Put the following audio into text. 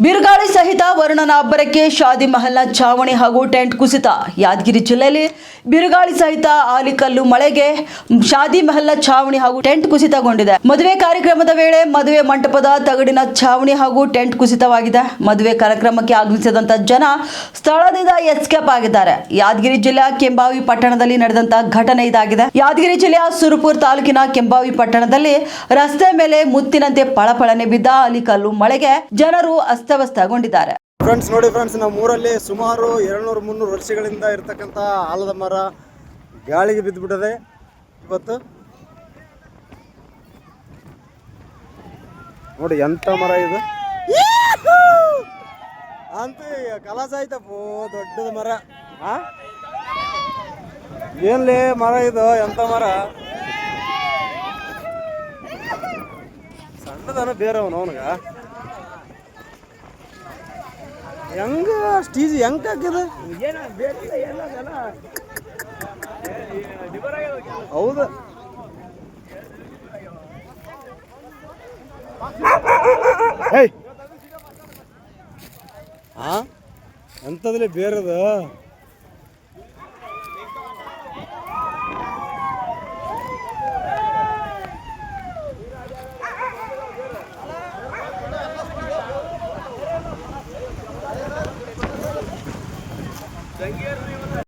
ಬಿರುಗಾಳಿ ಸಹಿತ ವರುಣನ ಅಬ್ಬರಕ್ಕೆ ಶಾದಿ ಮಹಲ್ನ ಛಾವಣಿ ಹಾಗೂ ಟೆಂಟ್ ಕುಸಿತ. ಯಾದಗಿರಿ ಜಿಲ್ಲೆಯಲ್ಲಿ ಬಿರುಗಾಳಿ ಸಹಿತ ಆಲಿಕಲ್ಲು ಮಳೆಗೆ ಶಾದಿ ಮಹಲ್ನ ಛಾವಣಿ ಹಾಗೂ ಟೆಂಟ್ ಕುಸಿತಗೊಂಡಿದೆ. ಮದುವೆ ಕಾರ್ಯಕ್ರಮದ ವೇಳೆ ಮದುವೆ ಮಂಟಪದ ತಗಡಿನ ಛಾವಣಿ ಹಾಗೂ ಟೆಂಟ್ ಕುಸಿತವಾಗಿದೆ. ಮದುವೆ ಕಾರ್ಯಕ್ರಮಕ್ಕೆ ಆಗಮಿಸಿದಂತ ಜನ ಸ್ಥಳದಿಂದ ಎಸ್ಕೇಪ್ ಆಗಿದ್ದಾರೆ. ಯಾದಗಿರಿ ಜಿಲ್ಲೆಯ ಕೆಂಬಾವಿ ಪಟ್ಟಣದಲ್ಲಿ ನಡೆದಂತ ಘಟನೆ ಇದಾಗಿದೆ. ಯಾದಗಿರಿ ಜಿಲ್ಲೆಯ ಸುರಪುರ ತಾಲೂಕಿನ ಕೆಂಬಾವಿ ಪಟ್ಟಣದಲ್ಲಿ ರಸ್ತೆ ಮೇಲೆ ಮುತ್ತಿನಂತೆ ಪಳಪಳನೆ ಬಿದ್ದ ಆಲಿಕಲ್ಲು ಮಳೆಗೆ ಜನರು ಅಸ್ತವ್ಯಸ್ತಗೊಂಡಿದ್ದಾರೆ. ಫ್ರೆಂಡ್ಸ್ ನೋಡಿ ಫ್ರೆಂಡ್ಸ್, ನಮ್ಮ ಊರಲ್ಲಿ ಸುಮಾರು 200-300 ವರ್ಷಗಳಿಂದ ಇರ್ತಕ್ಕಂಥ ಆಲದ ಮರ ಗಾಳಿಗೆ ಬಿದ್ದುಬಿಟ್ಟದೆ. ಇವತ್ತು ನೋಡಿ ಎಂತ ಮರ ಇದು ಅಂತ ಕಲಾಸ ಆಯ್ತಪ್ಪ. ದೊಡ್ಡದ ಮರ. ಏನ್ಲೇ ಮರ ಇದು, ಎಂತ ಮರ ಸಣ್ಣದನ ಬೇರೆವನು ಅವನಿಗ ಹೆಂಗ ಸ್ಟೀಜ್ ಹೆಂಗ್ ಹಾಕಿದ. ಹೌದು, ಎಂತದ್ರಲ್ಲಿ ಬೇರೆದು